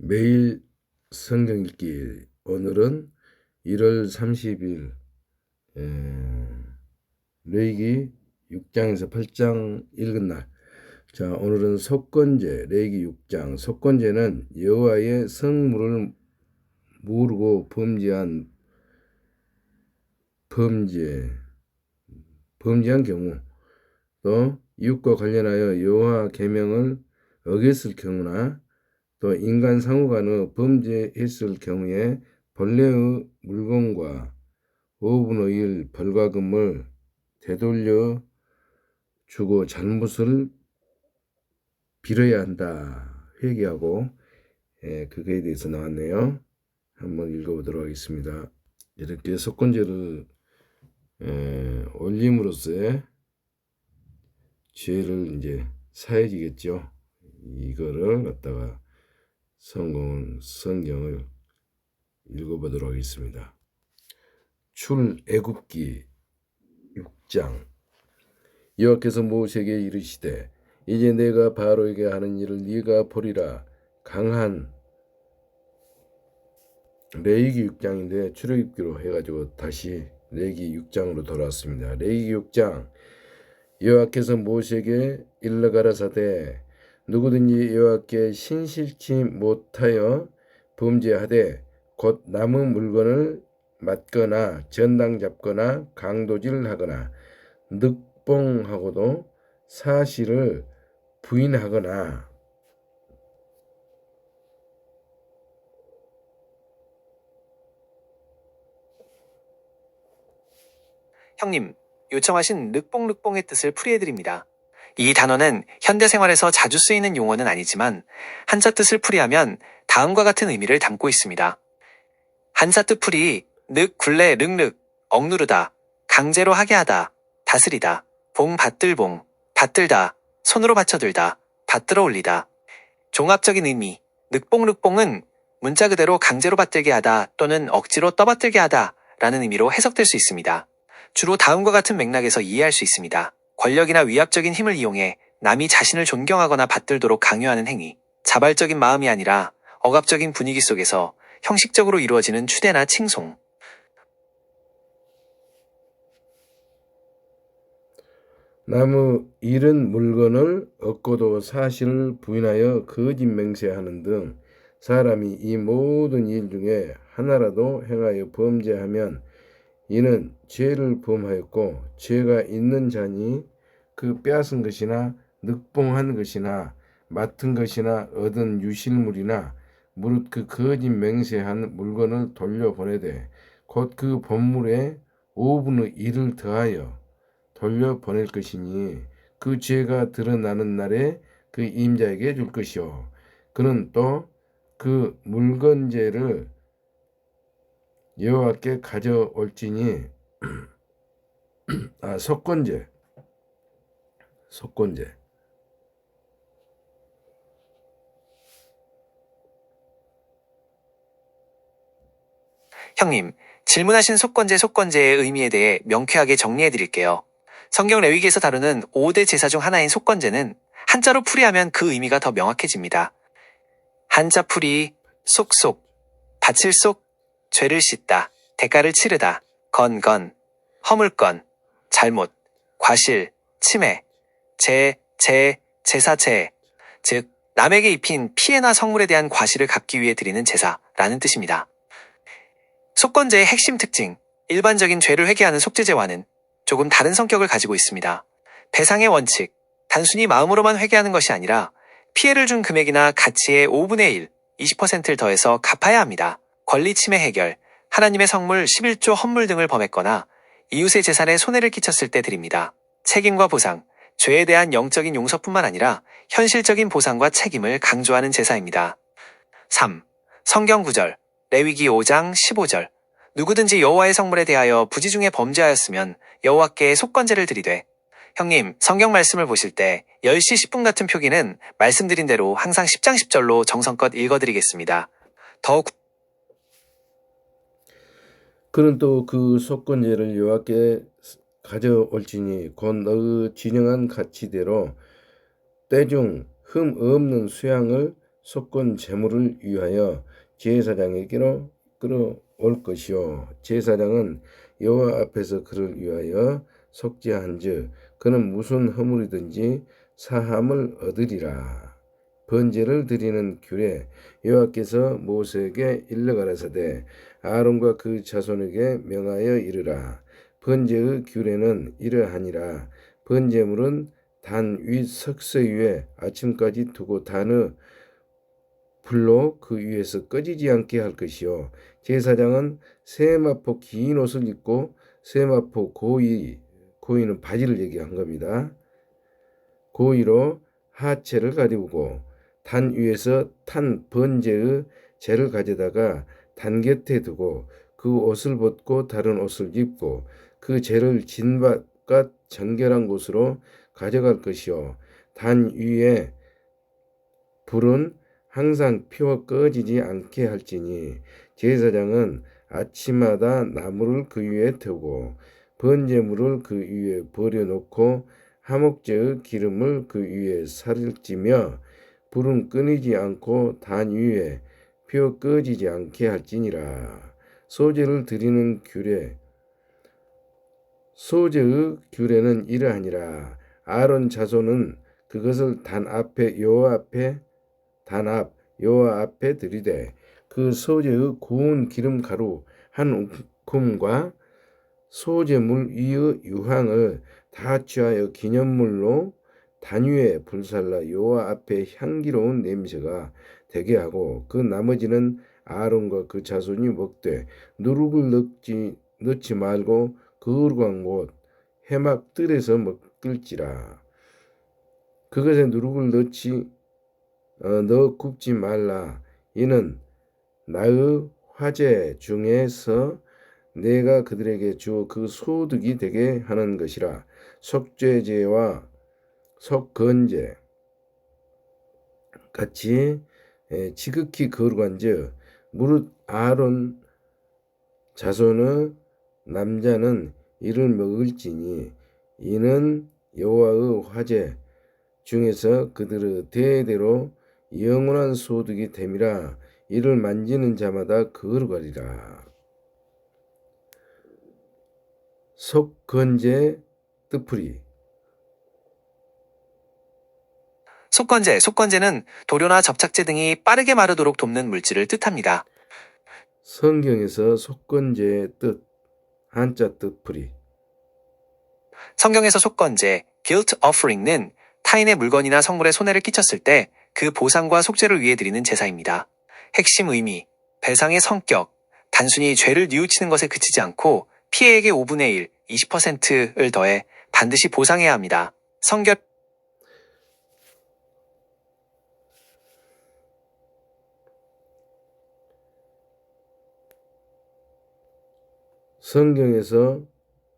매일 성경 읽기. 오늘은 1월 30일 레위기 6장에서 8장 읽은 날. 자, 오늘은 속건제, 레위기 6장. 속건제는 여호와의 성물을 모르고 범죄한 경우, 또 이웃과 관련하여 여호와 계명을 어겼을 경우나 또 인간 상호간의 범죄했을 경우에 본래의 물건과 5분의 1 벌과금을 되돌려 주고 잘못을 빌어야 한다. 회개하고 그거에 대해서 나왔네요. 한번 읽어보도록 하겠습니다. 이렇게 속건제를 올림으로써 죄를 이제 사해지겠죠. 이거를 갖다가 성경을 읽어보도록 하겠습니다. 출애굽기 6장. 여호와께서 모세에게 이르시되 이제 내가 바로에게 하는 일을 네가 보리라. 강한 레위기 6장인데 출애굽기로 해가지고 다시 레위기 6장으로 돌아왔습니다. 레위기 6장. 여호와께서 모세에게 일러 가라사대 누구든지 여호와께 신실치 못하여 범죄하되 곧 남의 물건을 맞거나 전당 잡거나 강도질하거나 늑봉하고도 사실을 부인하거나 형님, 요청하신 늑봉의 뜻을 풀이해드립니다. 이 단어는 현대생활에서 자주 쓰이는 용어는 아니지만 한자 뜻을 풀이하면 다음과 같은 의미를 담고 있습니다. 한자 뜻 풀이 늑, 굴레, 륵륵, 억누르다, 강제로 하게 하다, 다스리다, 받들봉, 받들다, 손으로 받쳐들다, 받들어 올리다. 종합적인 의미, 늑봉은 문자 그대로 강제로 받들게 하다 또는 억지로 떠받들게 하다 라는 의미로 해석될 수 있습니다. 주로 다음과 같은 맥락에서 이해할 수 있습니다. 권력이나 위압적인 힘을 이용해 남이 자신을 존경하거나 받들도록 강요하는 행위, 자발적인 마음이 아니라 억압적인 분위기 속에서 형식적으로 이루어지는 추대나 칭송. 남의 잃은 물건을 얻고도 사실을 부인하여 거짓 맹세하는 등 사람이 이 모든 일 중에 하나라도 행하여 범죄하면 이는 죄를 범하였고 죄가 있는 자니 그 빼앗은 것이나 늑봉한 것이나 맡은 것이나 얻은 유실물이나 무릇 그 거짓 맹세한 물건을 돌려보내되 곧 그 본물에 5분의 1을 더하여 돌려보낼 것이니 그 죄가 드러나는 날에 그 임자에게 줄 것이요 그는 또 그 물건죄를 여호와께 가져올지니 속건제. 형님, 질문하신 속건제의 의미에 대해 명쾌하게 정리해 드릴게요. 성경 레위기에서 다루는 5대 제사 중 하나인 속건제는 한자로 풀이하면 그 의미가 더 명확해집니다. 한자 풀이 속속, 바칠 속, 죄를 씻다, 대가를 치르다, 건, 허물건, 잘못, 과실, 침해, 제사체, 즉 남에게 입힌 피해나 성물에 대한 과실을 갚기 위해 드리는 제사라는 뜻입니다. 속건제의 핵심 특징, 일반적인 죄를 회개하는 속죄제와는 조금 다른 성격을 가지고 있습니다. 배상의 원칙, 단순히 마음으로만 회개하는 것이 아니라 피해를 준 금액이나 가치의 5분의 1, 20%를 더해서 갚아야 합니다. 권리 침해 해결, 하나님의 성물 11조 헌물 등을 범했거나 이웃의 재산에 손해를 끼쳤을 때 드립니다. 책임과 보상, 죄에 대한 영적인 용서뿐만 아니라 현실적인 보상과 책임을 강조하는 제사입니다. 3. 성경 구절, 레위기 5장 15절. 누구든지 여호와의 성물에 대하여 부지 중에 범죄하였으면 여호와께 속건제를 드리되. 형님, 성경 말씀을 보실 때 10시 10분 같은 표기는 말씀드린 대로 항상 10장 10절로 정성껏 읽어드리겠습니다. 그는 또 그 속건제를 여호와께 가져올지니 곧 너의 진영한 가치대로 때중 흠 없는 수양을 속건 제물을 위하여 제사장에게로 끌어올 것이요 제사장은 여호와 앞에서 그를 위하여 속죄한즉 그는 무슨 허물이든지 사함을 얻으리라. 번제를 드리는 규례 여호와께서 모세에게 일러 가라사대 아론과 그 자손에게 명하여 이르라. 번제의 규례는 이러하니라. 번제물은 단 윗 석쇠 위에 아침까지 두고 단의 불로 그 위에서 꺼지지 않게 할 것이요 제사장은 세마포 긴 옷을 입고 세마포 고이는 바지를 얘기한 겁니다. 고이로 하체를 가리우고 단 위에서 탄 번제의 재를 가져다가 단 곁에 두고 그 옷을 벗고 다른 옷을 입고 그 재를 진바깥 정결한 곳으로 가져갈 것이요 단 위에 불은 항상 피워 꺼지지 않게 할지니 제사장은 아침마다 나무를 그 위에 태우고 번제물을 그 위에 버려놓고 화목제의 기름을 그 위에 살을 찌며 불은 끊이지 않고 단 위에 피워 꺼지지 않게 할지니라. 소제를 드리는 규례 소제의 규례는 이러하니라. 아론 자손은 그것을 단 여호와 앞에 드리되 그 소제의 고운 기름 가루 한 움큼과 소제물 위의 유황을 다 취하여 기념물로 단 위에 불살라 여호와 앞에 향기로운 냄새가 되게 하고 그 나머지는 아론과 그 자손이 먹되 누룩을 넣지 말고 거룩한 곳 회막 뜰에서 먹을지라. 그것에 누룩을 넣어 굽지 말라. 이는 나의 화제 중에서 내가 그들에게 주어 그 소득이 되게 하는 것이라. 속죄제와 속건제 같이 지극히 거룩한즉 무릇 아론 자손의 남자는 이를 먹을지니 이는 여호와의 화제 중에서 그들의 대대로 영원한 소득이 됨이라. 이를 만지는 자마다 거룩하리라. 속건제 뜻풀이 속건제는 도료나 접착제 등이 빠르게 마르도록 돕는 물질을 뜻합니다. 성경에서 속건제의 뜻 한자 뜻풀이 성경에서 속건제, guilt offering는 타인의 물건이나 성물에 손해를 끼쳤을 때 그 보상과 속죄를 위해 드리는 제사입니다. 핵심 의미, 배상의 성격, 단순히 죄를 뉘우치는 것에 그치지 않고 피해액의 5분의 1, 20%를 더해 반드시 보상해야 합니다. 성경에서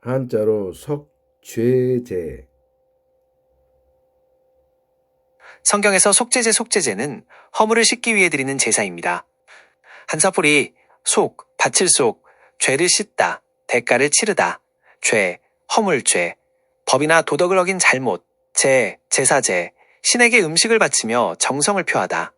한자로 속죄제 성경에서 속죄제는 허물을 씻기 위해 드리는 제사입니다. 한사풀이 밭을 죄를 씻다, 대가를 치르다, 허물죄, 법이나 도덕을 어긴 잘못, 제사제, 신에게 음식을 바치며 정성을 표하다.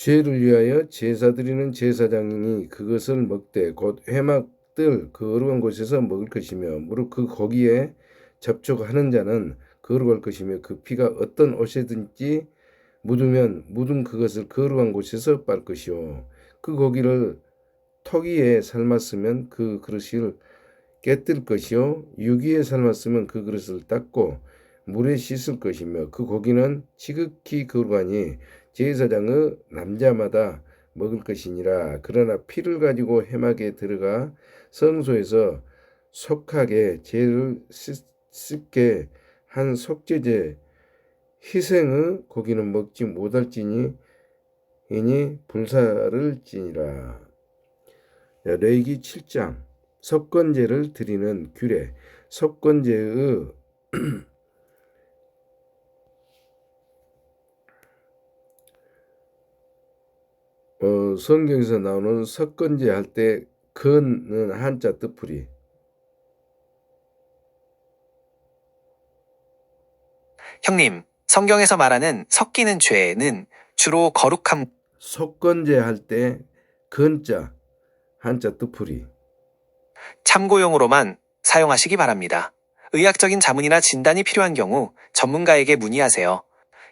죄를 위하여 제사 드리는 제사장이 그것을 먹되 곧 회막들 거룩한 곳에서 먹을 것이며 무릇 그 거기에 접촉하는 자는 거룩할 것이며 그 피가 어떤 옷에든지 묻으면 묻은 그것을 거룩한 곳에서 빨 것이요 그 고기를 토기에 삶았으면 그 그릇을 깨뜨릴 것이요 유기에 삶았으면 그 그릇을 닦고 물에 씻을 것이며 그 고기는 지극히 거룩하니 제사장의 남자마다 먹을 것이니라. 그러나 피를 가지고 회막에 들어가 성소에서 속하게 죄를 씻게 한 속죄제 희생의 고기는 먹지 못할지니 이니 불사를 지니라. 레위기 7장 속건제를 드리는 규례. 속건제의 성경에서 나오는 석건제 할 때 건은 한자 뜻풀이. 형님, 성경에서 말하는 섞이는 죄는 주로 거룩함, 속건제 할 때 건자 한자 뜻풀이. 참고용으로만 사용하시기 바랍니다. 의학적인 자문이나 진단이 필요한 경우 전문가에게 문의하세요.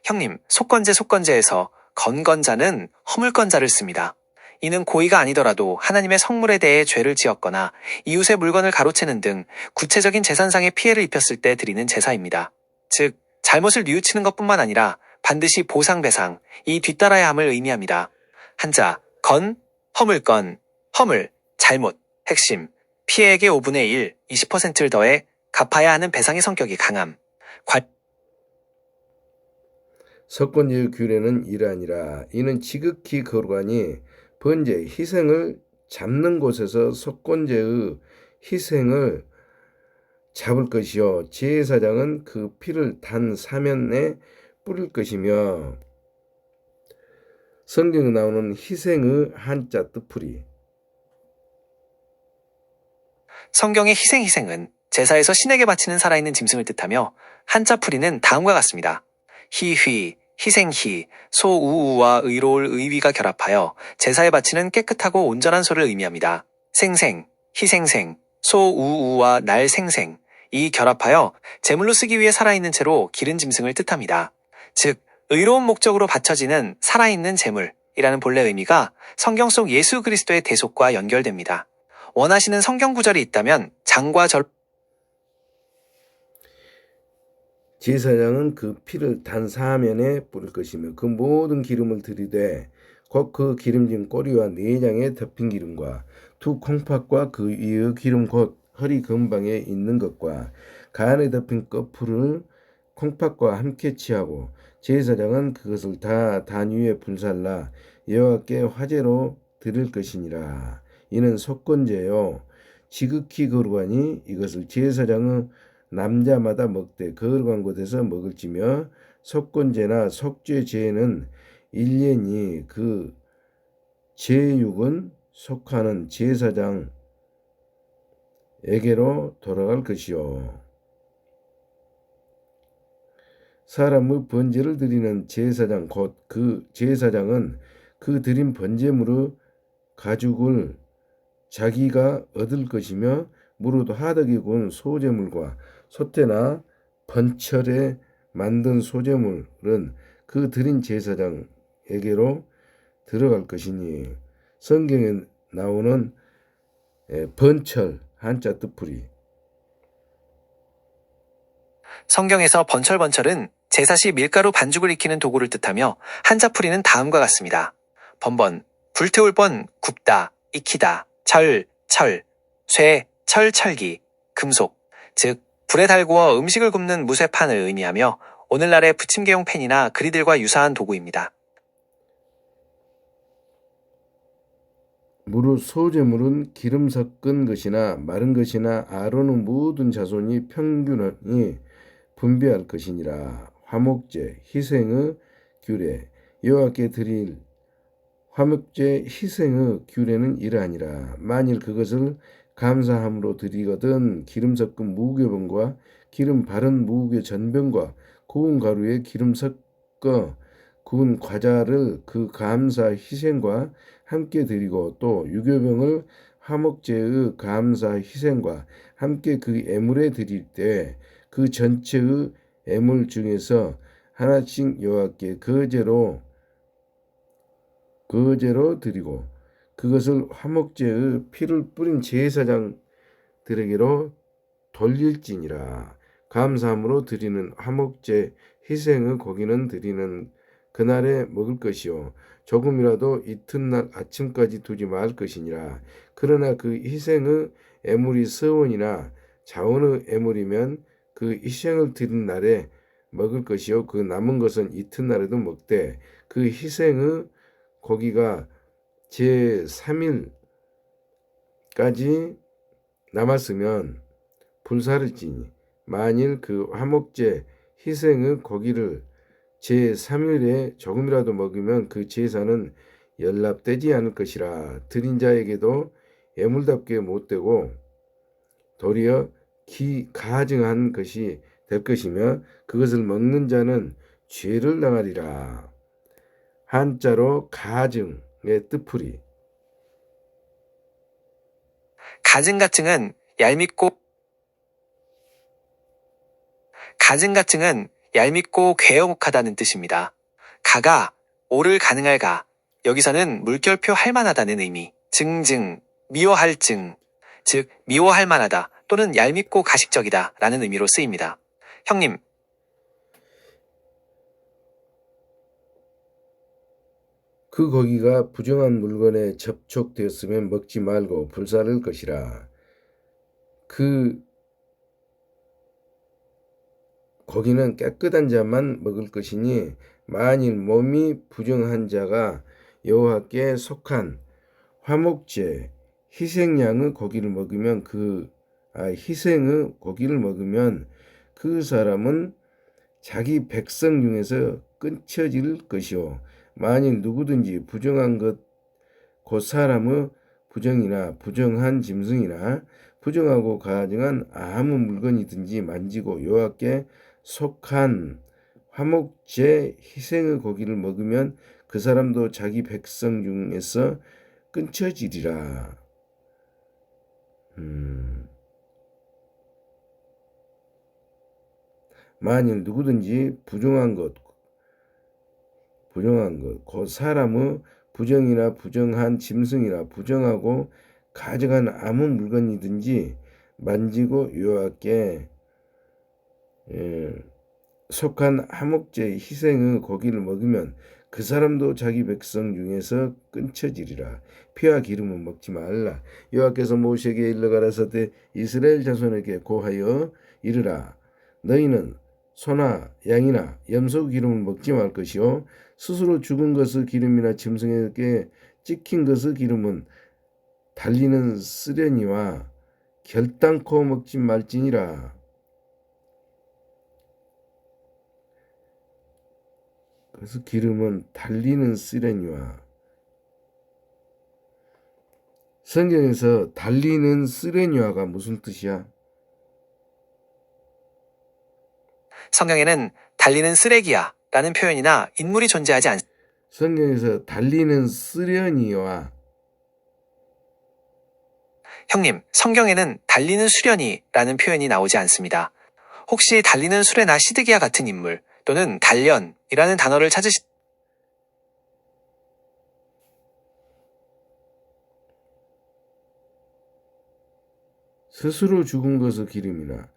형님, 속건제에서 건건자는 허물건자를 씁니다. 이는 고의가 아니더라도 하나님의 성물에 대해 죄를 지었거나 이웃의 물건을 가로채는 등 구체적인 재산상의 피해를 입혔을 때 드리는 제사입니다. 즉, 잘못을 뉘우치는 것뿐만 아니라 반드시 보상 배상, 이 뒤따라야 함을 의미합니다. 한자, 건, 허물건, 허물, 잘못, 핵심, 피해액의 5분의 1, 20%를 더해 갚아야 하는 배상의 성격이 강함. 석건제의 규례는 이러하니라. 이는 지극히 거룩하니 번제 희생을 잡는 곳에서 석건제의 희생을 잡을 것이요 제사장은 그 피를 단 사면에 뿌릴 것이며. 성경에 나오는 희생의 한자 뜻풀이. 성경의 희생은 제사에서 신에게 바치는 살아있는 짐승을 뜻하며 한자 풀이는 다음과 같습니다. 희휘, 희생희, 소우우와 의로울 의위가 결합하여 제사에 바치는 깨끗하고 온전한 소를 의미합니다. 생생, 희생생, 소우우와 날생생, 이 결합하여 제물로 쓰기 위해 살아있는 채로 기른 짐승을 뜻합니다. 즉, 의로운 목적으로 바쳐지는 살아있는 제물이라는 본래 의미가 성경 속 예수 그리스도의 대속과 연결됩니다. 원하시는 성경 구절이 있다면 장과 절 제사장은 그 피를 단 사면에 뿌릴 것이며 그 모든 기름을 들이되 곧 그 기름진 꼬리와 내장에 덮인 기름과 두 콩팥과 그 위의 기름 곧 허리 근방에 있는 것과 간에 덮인 꺼풀을 콩팥과 함께 취하고 제사장은 그것을 다 단 위에 불살라 여호와께 화제로 드릴 것이니라. 이는 속건제요 지극히 거룩하니 이것을 제사장은 남자마다 먹되 거룩한 곳에서 먹을지며 속건제나 속죄제는 1년이 그 제육은 속하는 제사장에게로 돌아갈 것이요 사람의 번제를 드리는 제사장 곧 그 제사장은 그 드린 번제물의 가죽을 자기가 얻을 것이며 무릇 하덕이 구운 소제물과 소태나 번철에 만든 소제물은 그 드린 제사장에게로 들어갈 것이니. 성경에 나오는 번철 한자 뜻풀이. 성경에서 번철은 제사시 밀가루 반죽을 익히는 도구를 뜻하며 한자풀이는 다음과 같습니다. 번번, 불태울 번, 굽다, 익히다, 철, 철기, 금속, 즉 불에 달구어 음식을 굽는 무쇠판을 의미하며 오늘날의 부침개용 팬이나 그리들과 유사한 도구입니다. 무릇 소제물은 기름 섞은 것이나 마른 것이나 아론의 모든 자손이 평균히 분배할 것이니라. 화목제 희생의 규례. 여호와께 드릴 화목제 희생의 규례는 이러하니라. 만일 그것을 감사함으로 드리거든 기름 섞은 무교병과 기름 바른 무교 전병과 구운 가루에 기름 섞어 구운 과자를 그 감사 희생과 함께 드리고 또 유교병을 화목제의 감사 희생과 함께 그 애물에 드릴 때 그 전체의 애물 중에서 하나씩 여호와께 거제로 드리고 그것을 화목제의 피를 뿌린 제사장들에게로 돌릴지니라. 감사함으로 드리는 화목제 희생의 고기는 드리는 그날에 먹을 것이요 조금이라도 이튿날 아침까지 두지 말 것이니라. 그러나 그 희생의 애물이 서원이나 자원의 애물이면 그 희생을 드린 날에 먹을 것이요 그 남은 것은 이튿날에도 먹되 그 희생의 고기가 제3일까지 남았으면 불사를 지니 만일 그 화목제 희생의 고기를 제3일에 조금이라도 먹으면 그 제사는 연납되지 않을 것이라. 드린 자에게도 예물답게 못되고 도리어 가증한 것이 될 것이며 그것을 먹는 자는 죄를 당하리라. 한자로 가증의 뜻풀이. 가증가증은 얄밉고 괴역하다는 뜻입니다. 가가 오를 가능할 가. 여기서는 물결표 할 만하다는 의미. 증, 미워할 증. 즉 미워할 만하다 또는 얄밉고 가식적이다 라는 의미로 쓰입니다. 형님, 그 고기가 부정한 물건에 접촉되었으면 먹지 말고 불사를 것이라. 그 고기는 깨끗한 자만 먹을 것이니 만일 몸이 부정한 자가 여호와께 속한 화목제 희생양의 고기를 먹으면 희생의 고기를 먹으면 그 사람은 자기 백성 중에서 끊쳐질 것이요 만일 누구든지 부정한 것 곧 사람의 부정이나 부정한 짐승이나 부정하고 가증한 아무 물건이든지 만지고 여호와께 속한 화목제 희생의 고기를 먹으면 그 사람도 자기 백성 중에서 끊쳐지리라. 만일 누구든지 부정한 것, 곧 사람의 부정이나 부정한 짐승이나 부정하고 가증한 아무 물건이든지 만지고 여호와께 속한 화목제 희생의 고기를 먹으면 그 사람도 자기 백성 중에서 끊쳐지리라. 피와 기름은 먹지 말라. 여호와께서 모세에게 일러 가라사대 이스라엘 자손에게 고하여 이르라. 너희는 소나 양이나 염소 기름을 먹지 말 것이요 스스로 죽은 것의 기름이나 짐승에게 찍힌 것의 기름은 달리는 쓰레니와 결단코 먹지 말지니라. 그래서 기름은 달리는 쓰레니와. 성경에서 달리는 쓰레니와가 무슨 뜻이야? 성경에는 달리는 쓰레기야 라는 표현이나 인물이 존재하지 않습니다. 성경에서 달리는 쓰레니와. 형님, 성경에는 달리는 수련이 라는 표현이 나오지 않습니다. 혹시 달리는 수레나 시드기와 같은 인물 또는 단련이라는 단어를 스스로 죽은 것의 기름이나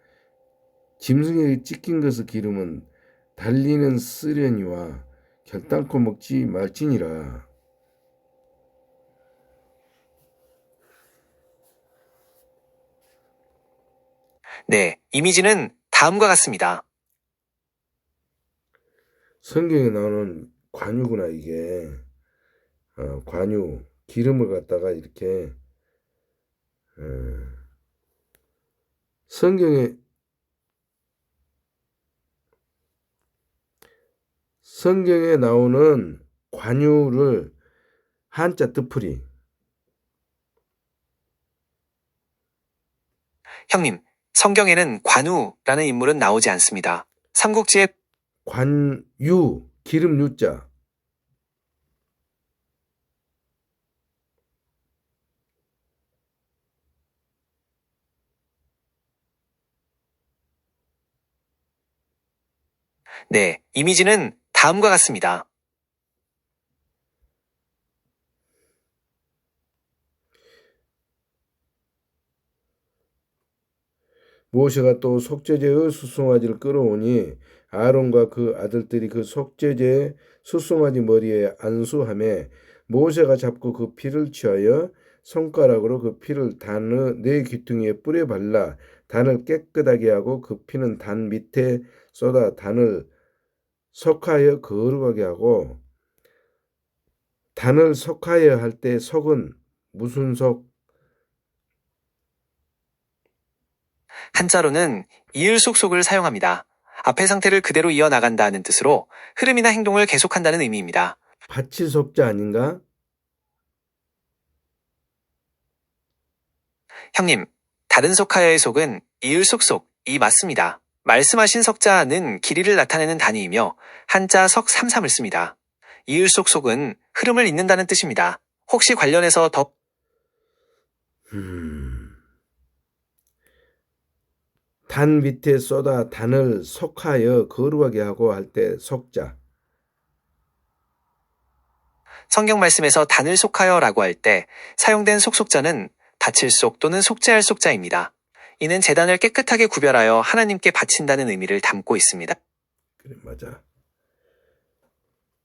짐승에게 찍힌 것의 기름은 달리는 쓰려니와 결단코 먹지 말지니라. 네, 이미지는 다음과 같습니다. 성경에 나오는 관유구나 이게. 관유 기름을 갖다가 이렇게 성경에 나오는 관유를 한자 뜻풀이. 형님, 성경에는 관우라는 인물은 나오지 않습니다. 삼국지의 관유 기름 유자. 네, 이미지는 다음과 같습니다. 모세가 또 속죄제의 수송아지를 끌어오니 아론과 그 아들들이 그 속죄제의 수송아지 머리에 안수하며 모세가 잡고 그 피를 취하여 손가락으로 그 피를 단의 네 귀퉁이에 뿌려 발라 단을 깨끗하게 하고 그 피는 단 밑에 쏟아 단을 속하여 거룩하게 하고, 단을 속하여 할 때 속은 무슨 속? 한자로는 이을속속을 사용합니다. 앞의 상태를 그대로 이어나간다는 뜻으로 흐름이나 행동을 계속한다는 의미입니다. 받칠 속자 아닌가? 형님, 다른 속하여의 속은 이을속속이 맞습니다. 말씀하신 석자는 길이를 나타내는 단위이며 한자 석삼삼을 씁니다. 이을속속은 흐름을 잇는다는 뜻입니다. 혹시 관련해서 더 단 밑에 쏟아 단을 속하여 거룩하게 하고 할 때 속자. 성경 말씀에서 단을 속하여라고 할 때 사용된 속속자는 바칠 속 또는 속죄할 속자입니다. 이는 제단을 깨끗하게 구별하여 하나님께 바친다는 의미를 담고 있습니다. 그래, 맞아.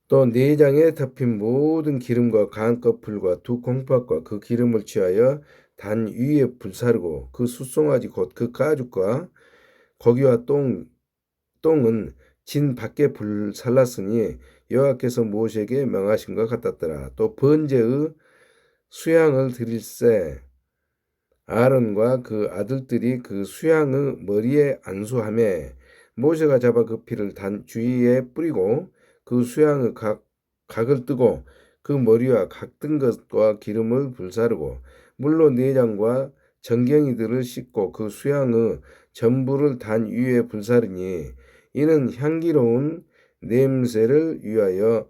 또 내장에 덮인 모든 기름과 간 꺼풀과 두 콩팥과 그 기름을 취하여 단 위에 불사르고 그 숫송아지 곧 그 가죽과 고기와 똥은 진 밖에 불살랐으니 여호와께서 모세에게 명하신 것 같았더라. 또 번제의 수양을 드릴새 아론과 그 아들들이 그 수양의 머리에 안수하매 모세가 잡아 그 피를 단 주위에 뿌리고 그 수양의 각을 뜨고 그 머리와 각 뜬 것과 기름을 불사르고 물로 내장과 정경이들을 씻고 그 수양의 전부를 단 위에 불사르니 이는 향기로운 냄새를 위하여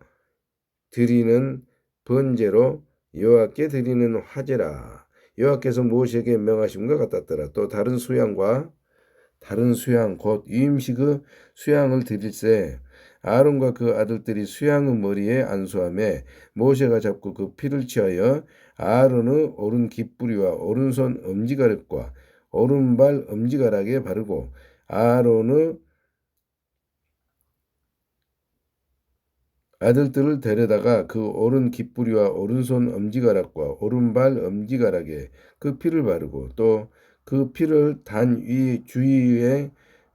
드리는 번제로 여호와께 드리는 화제라. 여호와께서 모세에게 명하심과 같았더라. 또 다른 수양 곧 유임식의 수양을 드릴새 아론과 그 아들들이 수양의 머리에 안수하며 모세가 잡고 그 피를 취하여 아론의 오른 깃뿌리와 오른손 엄지가락과 오른발 엄지가락에 바르고 아론의 아들들을 데려다가 그 오른 깃뿌리와 오른손 엄지가락과 오른발 엄지가락에 그 피를 바르고 또 그 피를 단 위 주위에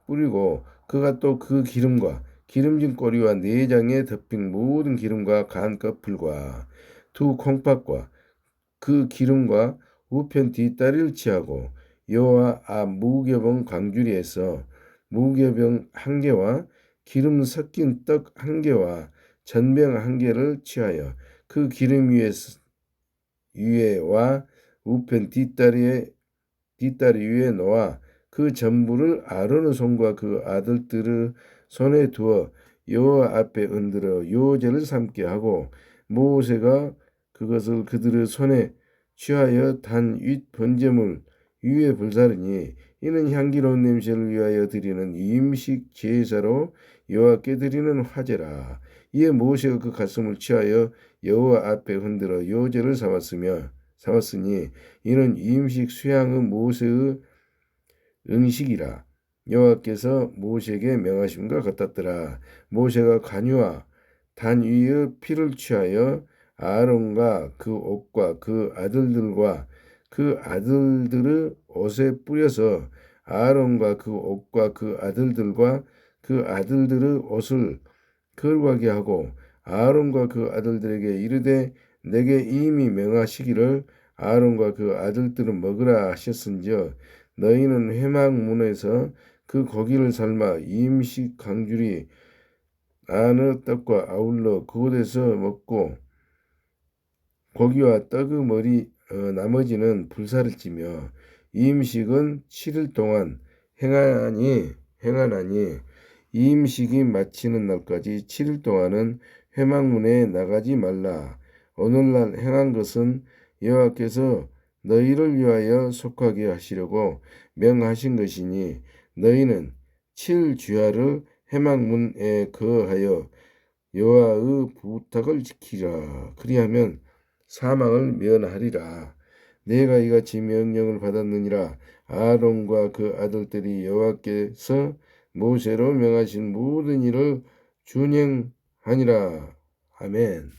뿌리고 그가 또 그 기름과 기름진 꼬리와 내장에 덮인 모든 기름과 간 꺼풀과 두 콩팥과 그 기름과 우편 뒷다리를 취하고 여호와 앞 무교병 광주리에서 무교병 한 개와 기름 섞인 떡 한 개와 전병 한 개를 취하여 그 기름 위에와 우편 뒷다리 위에 놓아 그 전부를 아론의 손과 그 아들들의 손에 두어 여호와 앞에 흔들어 요제를 삼게 하고 모세가 그것을 그들의 손에 취하여 단 윗 번제물 위에 불사르니 이는 향기로운 냄새를 위하여 드리는 임식 제사로 여호와께 드리는 화제라. 이에 모세가 그 가슴을 취하여 여호와 앞에 흔들어 요제를 삼았으니 이는 임식 수양의 모세의 응식이라. 여호와께서 모세에게 명하심과 같았더라. 모세가 간유와 단 위의 피를 취하여 아론과 그 옷과 그 아들들과 그 아들들의 옷에 뿌려서 아론과 그 옷과 그 아들들과 그 아들들의 옷을 거룩하게 하고 아론과 그 아들들에게 이르되 내게 이미 명하시기를 아론과 그 아들들은 먹으라 하셨은즉 너희는 회막문에서 그 고기를 삶아 임식 강줄이 안의 떡과 아울러 그곳에서 먹고 고기와 떡의 나머지는 불사를 찌며 임식은 7일 동안 행하나니 임식이 마치는 날까지 7일 동안은 회막문에 나가지 말라. 오늘날 행한 것은 여호와께서 너희를 위하여 속하게 하시려고 명하신 것이니 너희는 7주야를 회막문에 거하여 여호와의 부탁을 지키라. 그리하면 사망을 면하리라. 내가 이같이 명령을 받았느니라. 아론과 그 아들들이 여호와께서 모세로 명하신 모든 일을 준행하니라. 아멘.